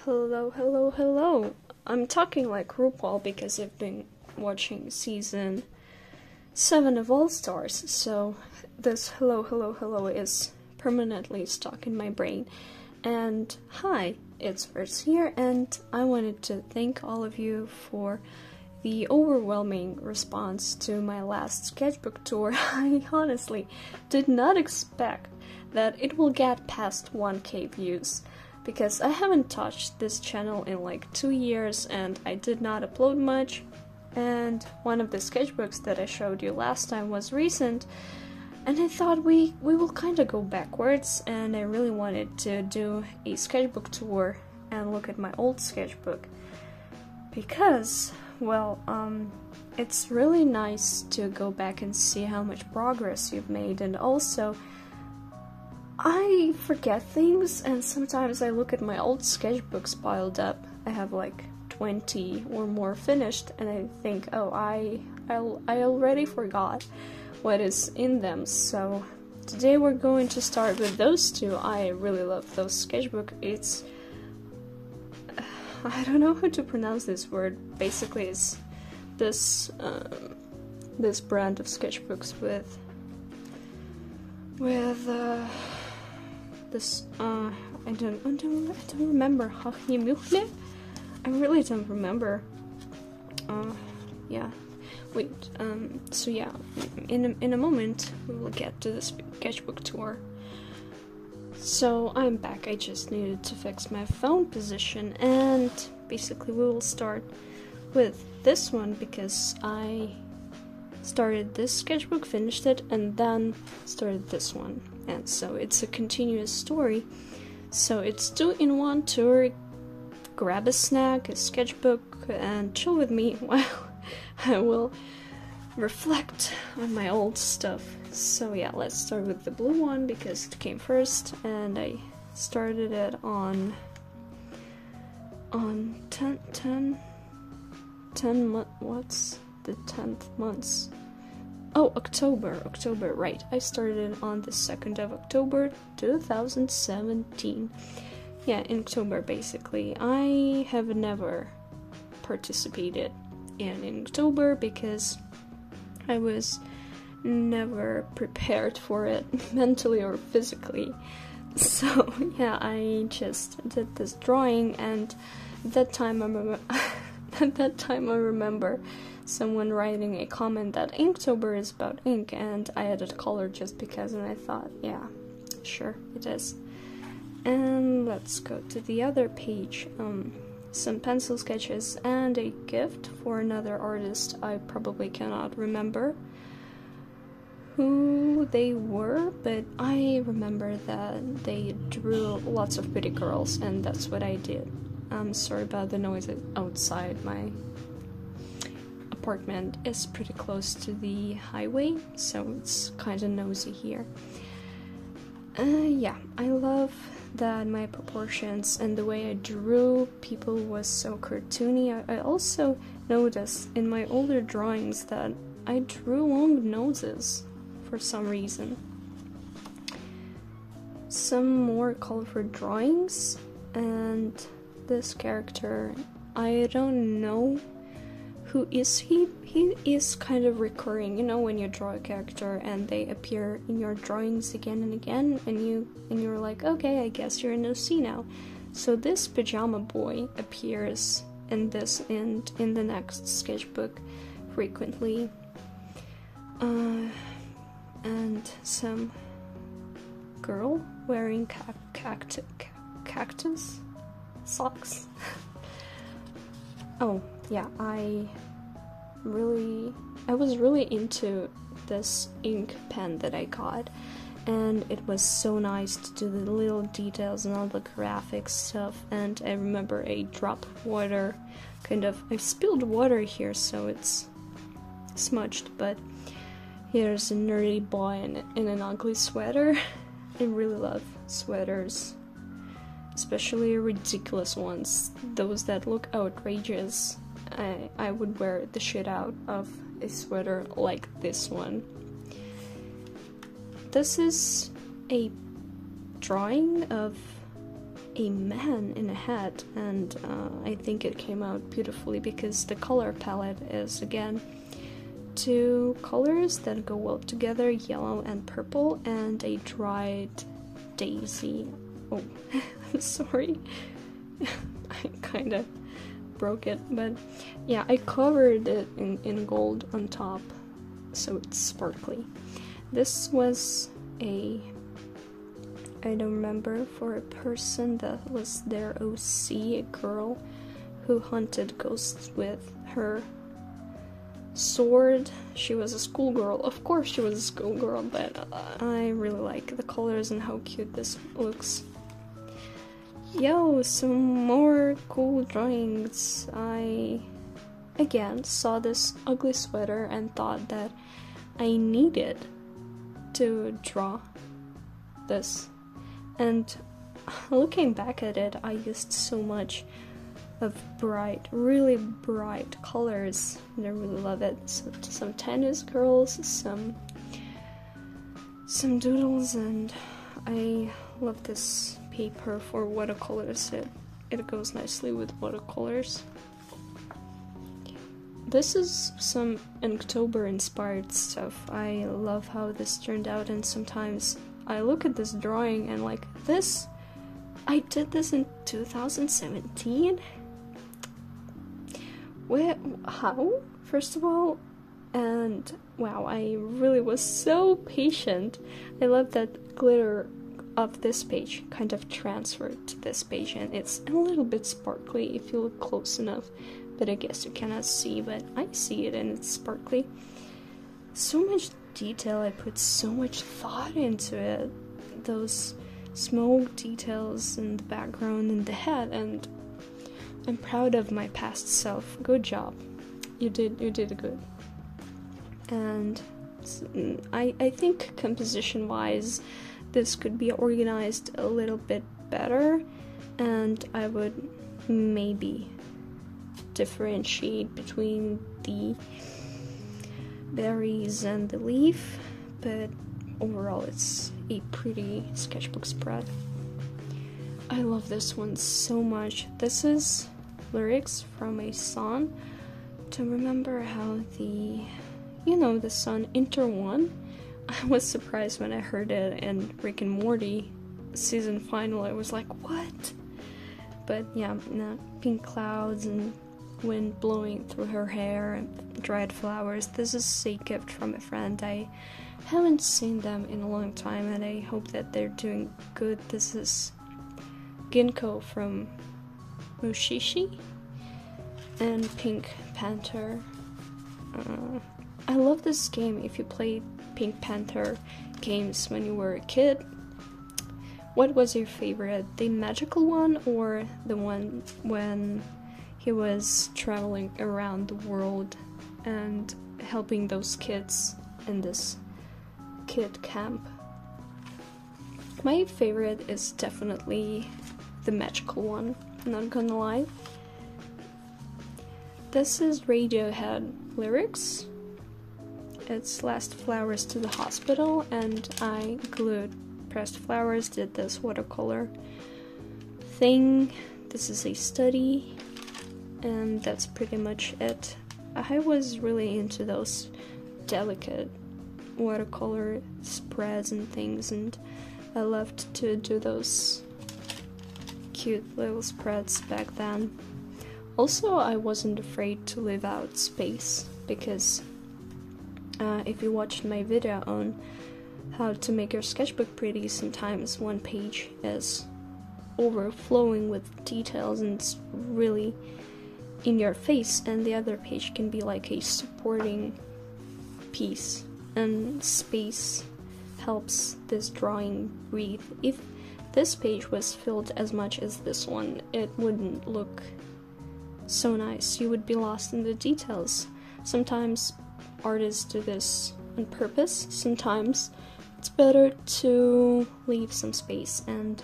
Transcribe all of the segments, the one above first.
Hello, hello, hello. I'm talking like RuPaul because I've been watching season 7 of All Stars, so this hello, hello, hello is permanently stuck in my brain. And hi, it's Vers here, and I wanted to thank all of you for the overwhelming response to my last sketchbook tour. I honestly did not expect that it will get past 1K views, because I haven't touched this channel in like 2 years and I did not upload much, and one of the sketchbooks that I showed you last time was recent, and I thought we will kind of go backwards, and I really wanted to do a sketchbook tour and look at my old sketchbook, because, well, it's really nice to go back and see how much progress you've made, and also I forget things, and sometimes I look at my old sketchbooks piled up. I have like 20 or more finished, and I think, oh, I already forgot what is in them. So today we're going to start with those two. I really love those sketchbooks. It's I don't know how to pronounce this word. Basically, it's this this brand of sketchbooks with this I don't remember. I really don't remember. Yeah. Wait. So yeah, in a moment we will get to the sketchbook tour. So I'm back. I just needed to fix my phone position, and basically we will start with this one because I started this sketchbook, finished it, and then started this one. And so it's a continuous story. So it's 2-in-1 tour. Grab a snack, a sketchbook, and chill with me while I will reflect on my old stuff. So yeah, let's start with the blue one because it came first, and I started it on 10 months. What's the 10th months? Oh, October, right. I started on the 2nd of October 2017. Yeah, in October, basically. I have never participated in October because I was never prepared for it, mentally or physically. So, yeah, I just did this drawing, and at that time I remember someone writing a comment that Inktober is about ink, and I added color just because, and I thought, yeah, sure, it is. And let's go to the other page. Some pencil sketches and a gift for another artist. I probably cannot remember who they were, but I remember that they drew lots of pretty girls, and that's what I did. I'm sorry about the noise outside. My apartment is pretty close to the highway, so it's kind of nosy here. Yeah, I love that my proportions and the way I drew people was so cartoony. I also noticed in my older drawings that I drew long noses for some reason. Some more colorful drawings, and this character, I don't know who is he. He is kind of recurring, you know, when you draw a character and they appear in your drawings again and again, and you're like, okay, I guess you're in OC now. So this pajama boy appears in this and in the next sketchbook frequently. And some girl wearing cactus socks. Oh yeah, I was really into this ink pen that I got, and it was so nice to do the little details and all the graphic stuff. And I remember a drop of water, I spilled water here, so it's smudged, but here's a nerdy boy in an ugly sweater. I really love sweaters, especially ridiculous ones, those that look outrageous. I would wear the shit out of a sweater like this one. This is a drawing of a man in a hat, and I think it came out beautifully because the color palette is again 2 colors that go well together, yellow and purple, and a dried daisy. Oh, I'm sorry. I kind of broke it, but yeah, I covered it in gold on top so it's sparkly. This was I don't remember, for a person that was their OC, a girl who hunted ghosts with her sword. She was a schoolgirl. Of course she was a schoolgirl, but I really like the colors and how cute this looks. Yo, some more cool drawings. I again saw this ugly sweater and thought that I needed to draw this. And looking back at it, I used so much of bright, really bright colors, and I really love it. So, some tennis girls, some doodles, and I love this paper for watercolors. It goes nicely with watercolors. This is some Inktober inspired stuff. I love how this turned out, and sometimes I look at this drawing and like, this, I did this in 2017? How? First of all, and wow, I really was so patient. I love that glitter of this page kind of transferred to this page, and it's a little bit sparkly if you look close enough, but I guess you cannot see, but I see it and it's sparkly. So much detail, I put so much thought into it. Those small details in the background and the head, and I'm proud of my past self. Good job. You did good. And I think composition wise this could be organized a little bit better, and I would maybe differentiate between the berries and the leaf, but overall it's a pretty sketchbook spread. I love this one so much. This is lyrics from a song to remember how the sun Inter 1. I was surprised when I heard it in Rick and Morty season final. I was like, what? But yeah, pink clouds and wind blowing through her hair and dried flowers. This is a gift from a friend. I haven't seen them in a long time, and I hope that they're doing good. This is Ginkgo from Mushishi and Pink Panther. I love this game. If you played Pink Panther games when you were a kid, what was your favorite? The magical one or the one when he was traveling around the world and helping those kids in this kid camp? My favorite is definitely the magical one, not gonna lie. This is Radiohead lyrics. It's Last Flowers to the Hospital, and I glued pressed flowers, did this watercolor thing. This is a study, and that's pretty much it. I was really into those delicate watercolor spreads and things, and I loved to do those cute little spreads back then. Also, I wasn't afraid to leave out space, because if you watched my video on how to make your sketchbook pretty, sometimes one page is overflowing with details and it's really in your face, and the other page can be like a supporting piece, and space helps this drawing breathe. If this page was filled as much as this one, it wouldn't look so nice. You would be lost in the details. Sometimes artists do this on purpose, sometimes it's better to leave some space, and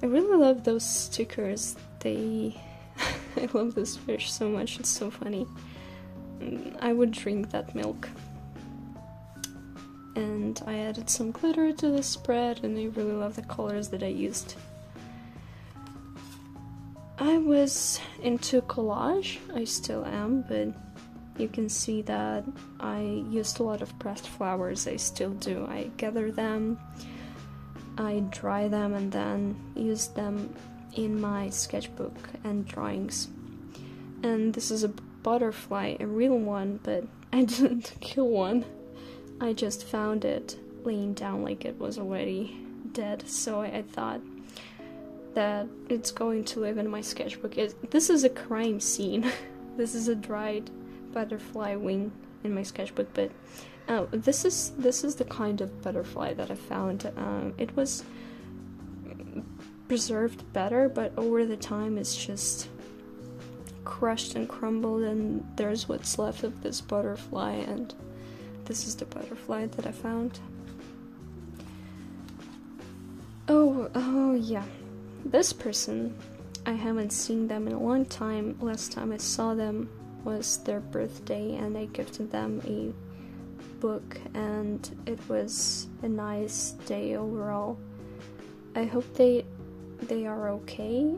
I really love those stickers. I love this fish so much, it's so funny. I would drink that milk. And I added some glitter to the spread, and I really love the colors that I used. I was into collage, I still am, but you can see that I used a lot of pressed flowers. I still do. I gather them, I dry them, and then use them in my sketchbook and drawings. And this is a butterfly, a real one, but I didn't kill one. I just found it laying down like it was already dead, so I thought that it's going to live in my sketchbook. This is a crime scene. This is a dried butterfly wing in my sketchbook, but this is the kind of butterfly that I found. It was preserved better, but over the time it's just crushed and crumbled, and there's what's left of this butterfly, and this is the butterfly that I found. Oh yeah. This person, I haven't seen them in a long time. Last time I saw them was their birthday, and I gifted them a book, and it was a nice day overall. I hope they are okay.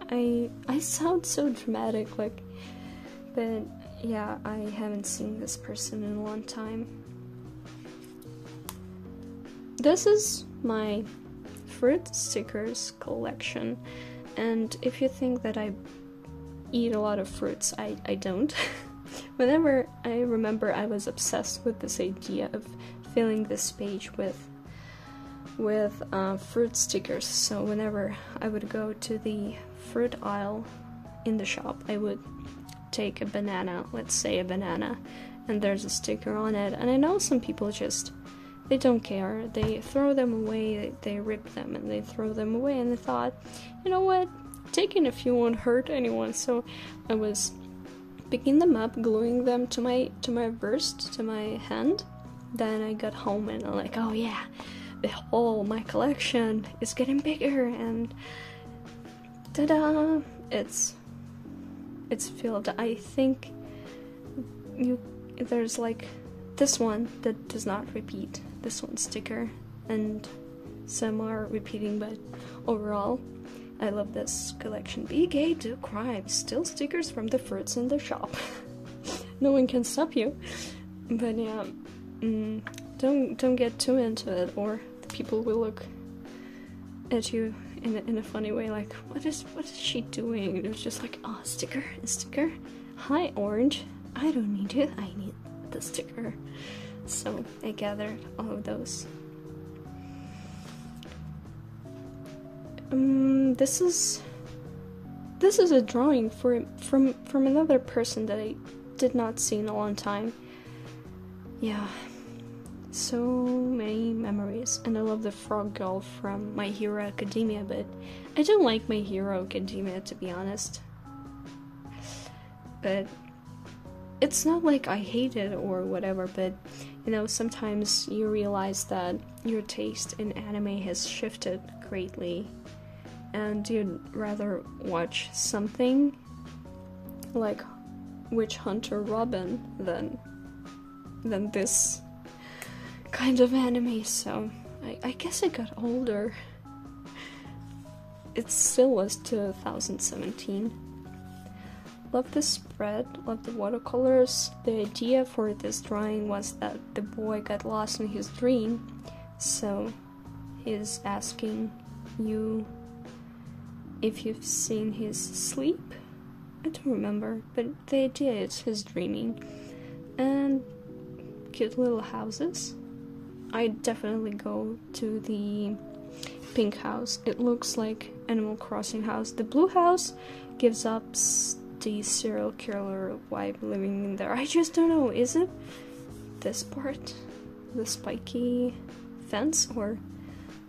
I sound so dramatic, but yeah, I haven't seen this person in a long time. This is my fruit stickers collection, and if you think that I eat a lot of fruits, I don't. Whenever I remember, I was obsessed with this idea of filling this page with fruit stickers. So whenever I would go to the fruit aisle in the shop, I would take a banana, let's say a banana, and there's a sticker on it, and I know some people just, they don't care, they throw them away, they rip them and they throw them away, and I thought, you know what, taking a few won't hurt anyone. So I was picking them up, gluing them to my wrist, to my hand. Then I got home and I'm like, oh yeah, my collection is getting bigger, and ta-da, it's filled. I think there's like this one that does not repeat, this one sticker, and some are repeating, but overall I love this collection. Be gay, do crime, steal stickers from the fruits in the shop. No one can stop you. But yeah, don't get too into it, or the people will look at you in a funny way, like, what is she doing? It was just like, oh, a sticker. Hi, orange. I don't need it. I need the sticker. So I gathered all of those. This is a drawing from another person that I did not see in a long time. Yeah, so many memories, and I love the frog girl from My Hero Academia, but I don't like My Hero Academia, to be honest. But it's not like I hate it or whatever, but you know, sometimes you realize that your taste in anime has shifted greatly, and you'd rather watch something like Witch Hunter Robin than this kind of anime. So I guess I got older. It still was 2017. Love the spread, love the watercolors. The idea for this drawing was that the boy got lost in his dream, so he's asking you if you've seen his sleep. I don't remember, but the idea is his dreaming. And cute little houses. I definitely go to the pink house. It looks like Animal Crossing house. The blue house gives up the serial killer vibe living in there. I just don't know, is it this part? The spiky fence? Or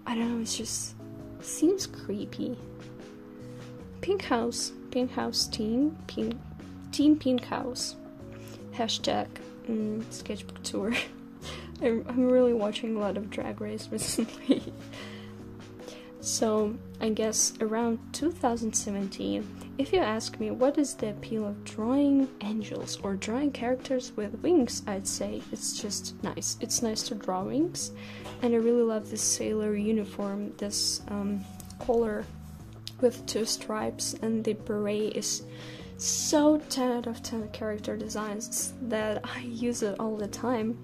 I don't know, it just seems creepy. Pink house team, team pink house. Hashtag sketchbook tour. I'm really watching a lot of Drag Race recently. So I guess around 2017, if you ask me what is the appeal of drawing angels or drawing characters with wings, I'd say it's just nice. It's nice to draw wings, and I really love this sailor uniform, this collar with 2 stripes, and the beret is so 10 out of 10 character designs that I use it all the time.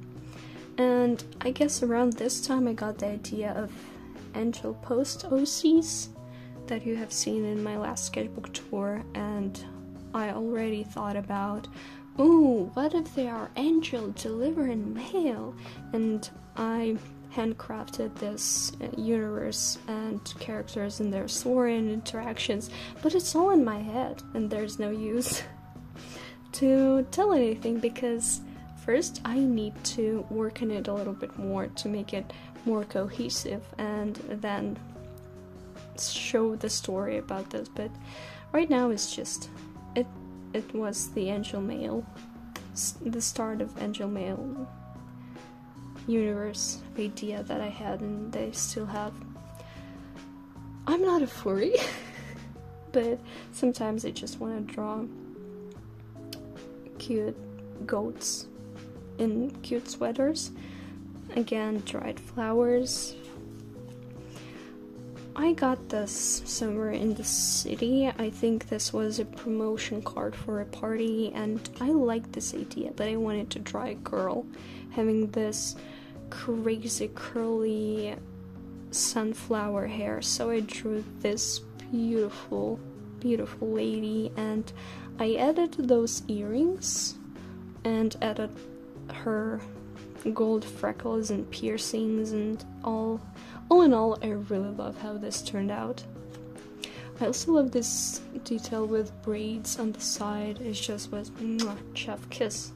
And I guess around this time I got the idea of Angel Post OCs that you have seen in my last sketchbook tour, and I already thought about, ooh, what if they are angel delivering mail? And I handcrafted this universe and characters and their story and interactions, but it's all in my head and there's no use to tell anything, because first I need to work on it a little bit more to make it more cohesive and then show the story about this. But right now it's just it was the Angel Mail, the start of Angel Mail universe idea that I had, and they still have. I'm not a furry, but sometimes I just want to draw cute goats in cute sweaters. Again, dried flowers. I got this somewhere in the city. I think this was a promotion card for a party, and I liked this idea, but I wanted to draw a girl having this crazy curly sunflower hair, so I drew this beautiful lady, and I added those earrings and added her gold freckles and piercings, and all in all, I really love how this turned out. I also love this detail with braids on the side. It just was mwah, chef kiss.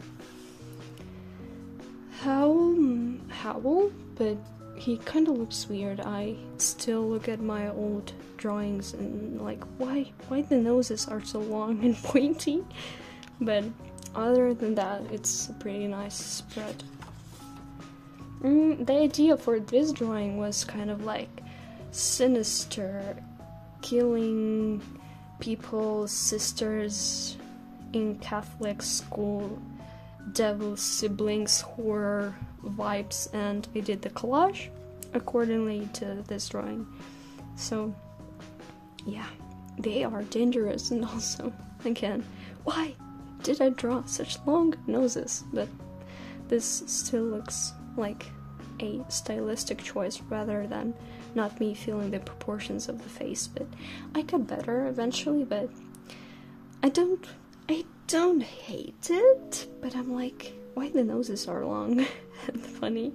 Howl, but he kind of looks weird. I still look at my old drawings and like, why the noses are so long and pointy? But other than that, it's a pretty nice spread. The idea for this drawing was kind of like sinister, killing people, sisters in Catholic school, devil siblings, horror vibes, and I did the collage accordingly to this drawing. So yeah, they are dangerous, and also, again, why did I draw such long noses? But this still looks like a stylistic choice rather than not me feeling the proportions of the face. But I got better eventually, but I don't hate it, but I'm like, why the noses are long and funny.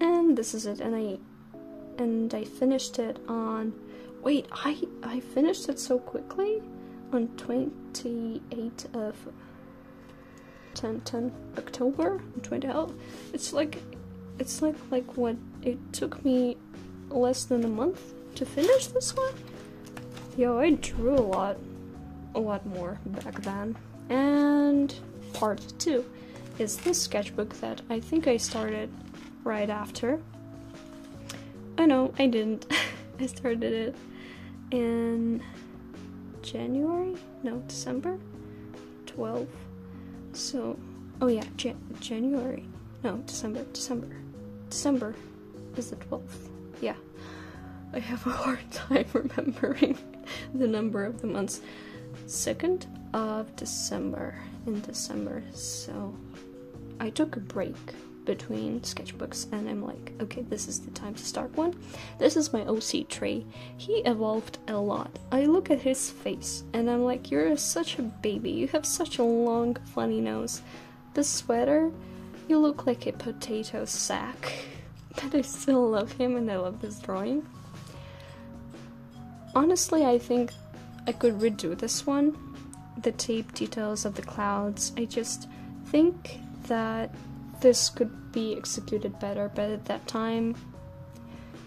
And this is it, and I finished it on, wait, I finished it so quickly on 28th of 10 October 20. It's like what, it took me less than a month to finish this one. Yo, I drew a lot more back then. And part 2 is this sketchbook that I think I started right after. I know I didn't. I started it in December 12. So, oh yeah, January. No, December is the 12th. Yeah. I have a hard time remembering the number of the months. 2nd of December, in December. So, I took a break between sketchbooks, and I'm like, okay, this is the time to start one. This is my OC Trey. He evolved a lot. I look at his face and I'm like, you're such a baby. You have such a long, funny nose. The sweater, you look like a potato sack. But I still love him, and I love this drawing. Honestly, I think I could redo this one. The tape details of the clouds. I just think that this could be executed better, but at that time,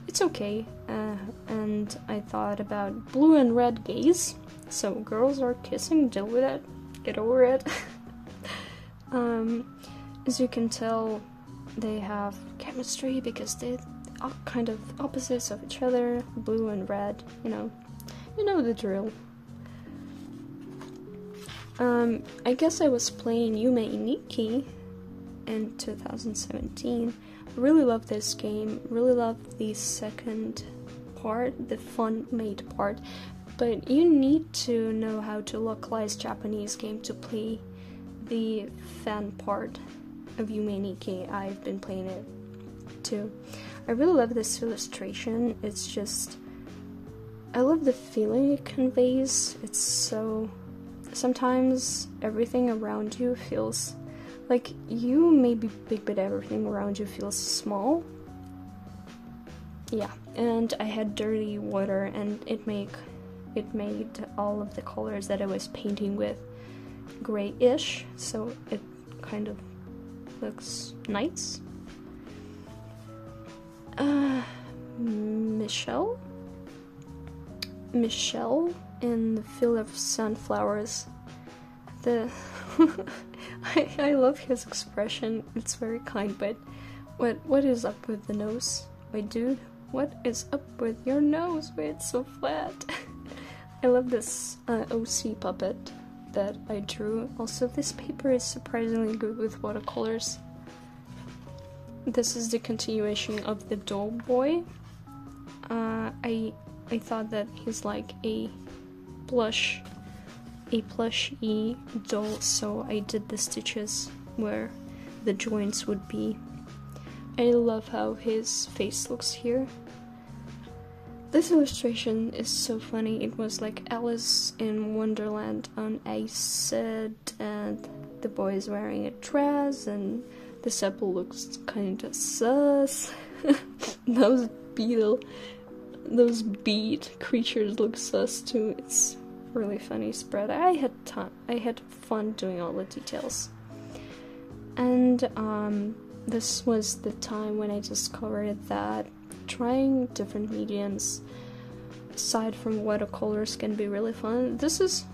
it's okay. And I thought about blue and red gaze. So girls are kissing, deal with it, get over it. As you can tell, they have chemistry because they are kind of opposites of each other, blue and red, you know the drill. I guess I was playing Yume Nikki in 2017. Really love this game, really love the second part, the fun made part. but you need to know how to localize Japanese game to play the fan part of Yume Nikki. I've been playing it too. I really love this illustration. It's just, I love the feeling it conveys. It's so, sometimes everything around you feels like you may be big, but everything around you feels small. Yeah, and I had dirty water, and it made all of the colors that I was painting with grayish, so it kind of looks nice. Michelle in the field of sunflowers. I love his expression. It's very kind, but what is up with the nose? Wait, dude, what is up with your nose? Wait, it's so flat. I love this OC puppet that I drew. Also, this paper is surprisingly good with watercolors. This is the continuation of the doll boy. I thought that he's like a plushie doll, so I did the stitches where the joints would be. I love how his face looks here. This illustration is so funny. It was like Alice in Wonderland on acid, and the boy is wearing a dress, and this apple looks kinda sus. Those bead creatures look sus too. It's really funny spread. I had fun doing all the details. And this was the time when I discovered that trying different mediums aside from watercolors can be really fun. This is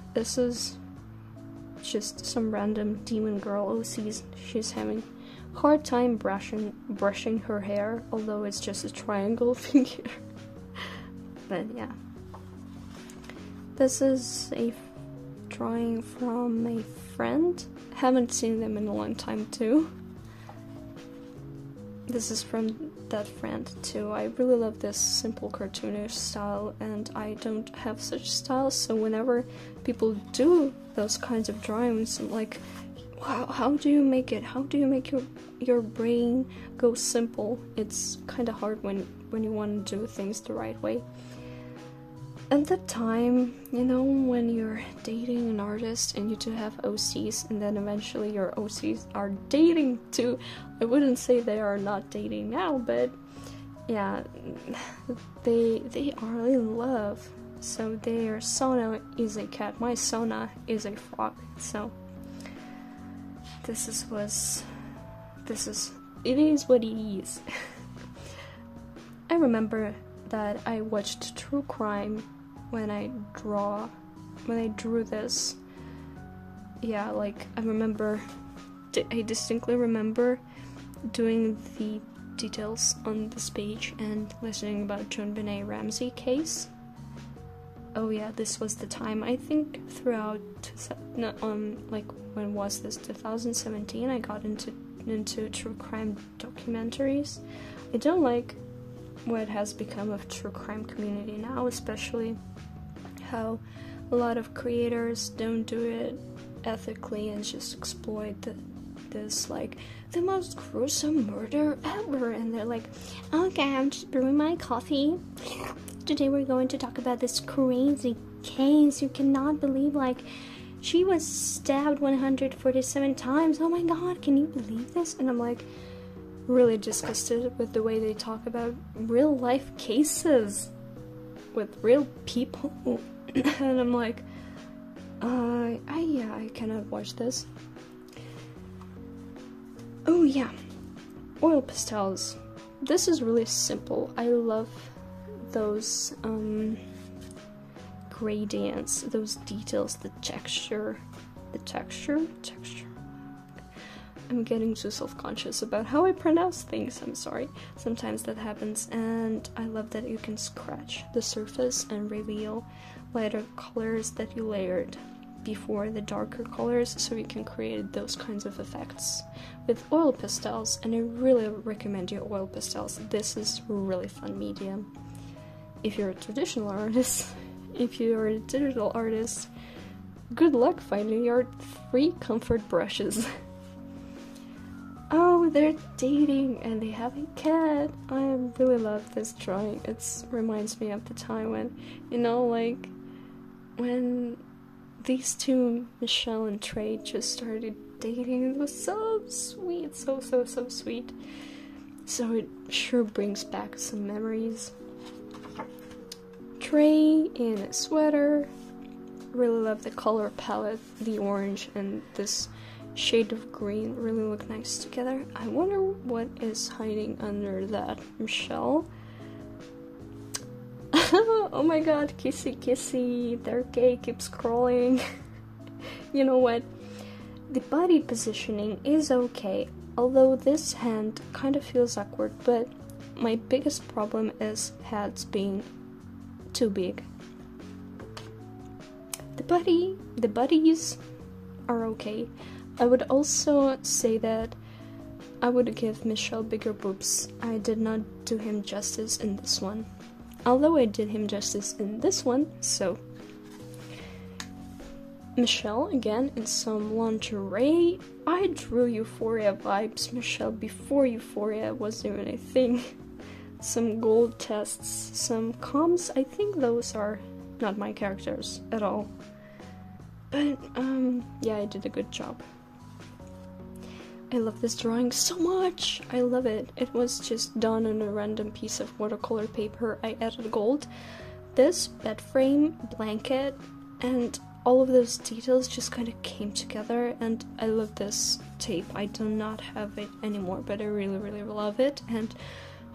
just some random demon girl OCs. She's having a hard time brushing her hair, although it's just a triangle figure. But yeah. This is a drawing from a friend. Haven't seen them in a long time too. This is from that friend too. I really love this simple cartoonish style, and I don't have such style, so whenever people do those kinds of drawings, I'm like, wow, how do you make it? How do you make your brain go simple? It's kind of hard when you want to do things the right way. At the time, you know, when you're dating an artist and you do have OCs, and then eventually your OCs are dating too. I wouldn't say they are not dating now, but yeah, they are in love. So their Sona is a cat, my Sona is a frog. So it is what it is. I remember that I watched true crime when I drew this. Yeah, like I distinctly remember doing the details on this page and listening about JonBenet Ramsey case. Oh yeah, this was the time, I think throughout like when was this, 2017, I got into true crime documentaries. I don't like what has become of true crime community now, especially how a lot of creators don't do it ethically and just exploit this like the most gruesome murder ever, and they're like, okay, I'm just brewing my coffee. Today we're going to talk about this crazy case. You cannot believe, like, she was stabbed 147 times. Oh my god, can you believe this? And I'm like really disgusted with the way they talk about real life cases with real people. And I'm like, I cannot watch this. Oh yeah, oil pastels. This is really simple. I love those gradients, those details, the texture. I'm getting too self-conscious about how I pronounce things, I'm sorry. Sometimes that happens, and I love that you can scratch the surface and reveal lighter colors that you layered before the darker colors, so you can create those kinds of effects with oil pastels, and I really recommend you oil pastels. This is really fun medium. If you're a traditional artist, if you're a digital artist, good luck finding your 3 comfort brushes. Oh, they're dating and they have a cat. I really love this drawing. It reminds me of the time when, like, when these two, Michelle and Trey, just started dating. It was so sweet, so sweet. So it sure brings back some memories. Trey in a sweater. Really love the color palette. The orange and this shade of green really look nice together. I wonder what is hiding under that. Michelle. Oh my god, kissy kissy. They're gay, keep scrolling. You know what? The body positioning is okay, although this hand kind of feels awkward, but my biggest problem is heads being too big. The bodies are okay. I would also say that I would give Michelle bigger boobs. I did not do him justice in this one. Although I did him justice in this one, so. Michelle, again, in some lingerie. I drew Euphoria vibes, Michelle, before Euphoria was even a thing. Some gold tests, some comms. I think those are not my characters at all. But, yeah, I did a good job. I love this drawing so much. I love it. It was just done on a random piece of watercolor paper. I added gold. This bed frame, blanket, and all of those details just kind of came together, and I love this tape. I do not have it anymore, but I really love it, and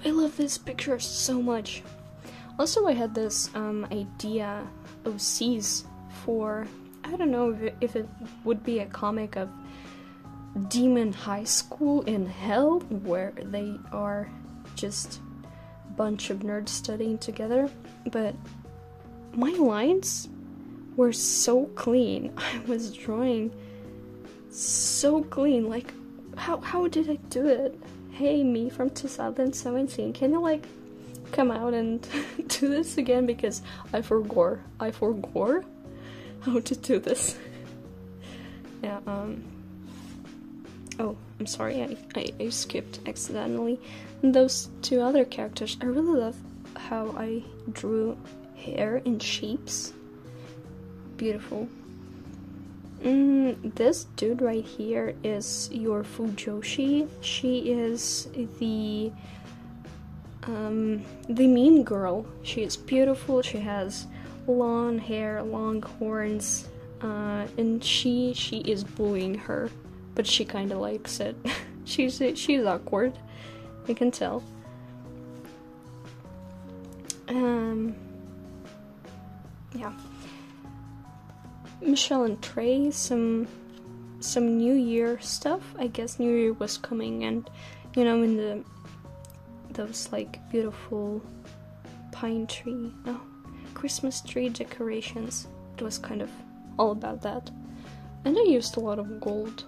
I love this picture so much. Also, I had this idea of OCs for, I don't know if it would be a comic of demon high school in hell, where they are just a bunch of nerds studying together, but my lines were so clean. I was drawing so clean, like, how did I do it? Hey, me from 2017, can you, like, come out and do this again, because I forgot how to do this. Yeah, oh, I'm sorry, I skipped accidentally. And those 2 other characters, I really love how I drew hair in shapes. Beautiful. This dude right here is your Fujoshi. She is the mean girl. She is beautiful. She has long hair, long horns, and she is bullying her, but she kind of likes it. she's awkward. I can tell. Yeah. Michelle and Trey, some New Year stuff. I guess New Year was coming, and in those like beautiful pine tree, Christmas tree decorations. It was kind of all about that, and I used a lot of gold.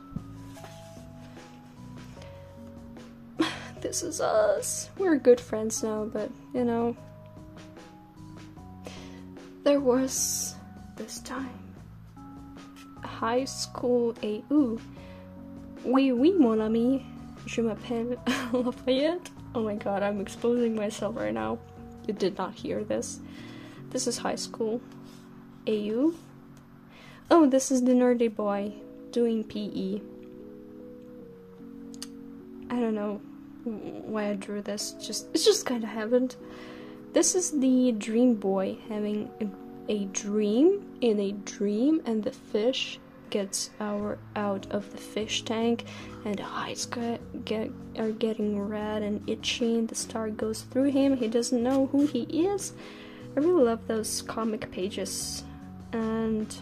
This is us. We're good friends now, but there was this time. High school AU. Oui, mon ami. Je m'appelle Lafayette. Oh my god, I'm exposing myself right now. You did not hear this. This is high school AU. Oh, this is the nerdy boy doing PE. I don't know why I drew this. It just kind of happened. This is the dream boy having a dream in a dream, and the fish gets out of the fish tank, and the eyes are getting red and itchy, and the star goes through him. He doesn't know who he is. I really love those comic pages, and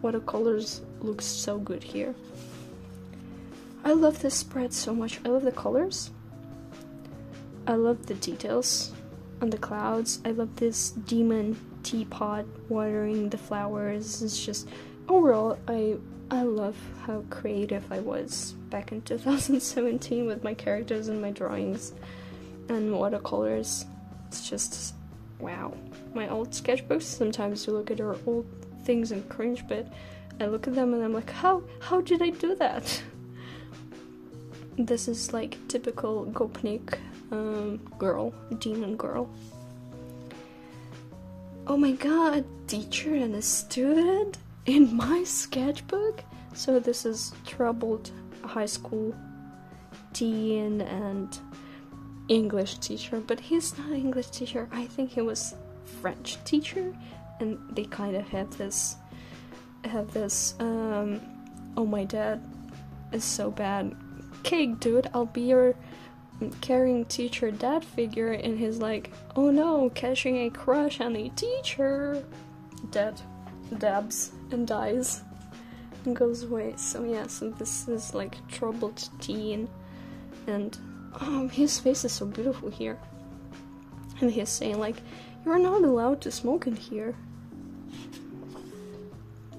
watercolors look so good here. I love this spread so much. I love the colors. I love the details on the clouds. I love this demon teapot watering the flowers. It's just, overall, I love how creative I was back in 2017 with my characters and my drawings and watercolors. It's just, wow. my old sketchbooks. Sometimes you look at your old things and cringe, but I look at them and I'm like, how did I do that? This is like typical Gopnik girl, demon girl. Oh my god, teacher and a student in my sketchbook? So this is troubled high school teen and English teacher, but he's not an English teacher. I think he was French teacher, and they kind of have this oh, my dad is so bad. Okay, dude, I'll be your caring teacher dad figure, and he's like, oh no, catching a crush on a teacher. Dabs and dies and goes away. So yeah, so this is like troubled teen, and his face is so beautiful here, and he's saying like, you're not allowed to smoke in here.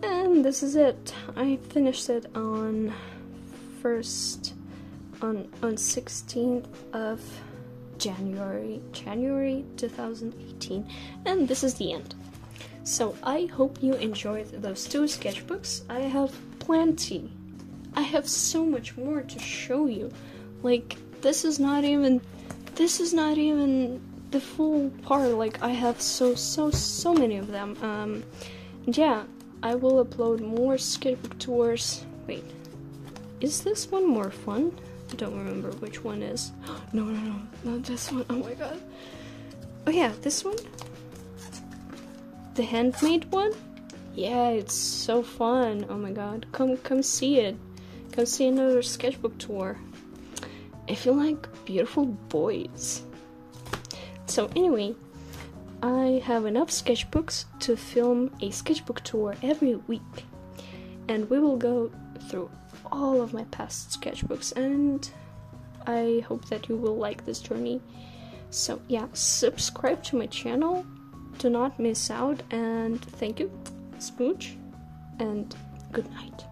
And this is it. I finished it on 16th of January 2018, and this is the end. So I hope you enjoyed those 2 sketchbooks. I have plenty. I have so much more to show you. Like, this is not even the full part. Like, I have so many of them. And yeah, I will upload more sketchbook tours. Wait, is this one more fun? I don't remember which one is. No, not this one. Oh my god. Oh yeah, this one? The handmade one? Yeah, it's so fun. Oh my god. Come see it. Come see another sketchbook tour. If you like beautiful boys. So anyway, I have enough sketchbooks to film a sketchbook tour every week. And we will go through all of my past sketchbooks, and I hope that you will like this journey. So yeah, subscribe to my channel. Do not miss out, and thank you. Smooch, and good night.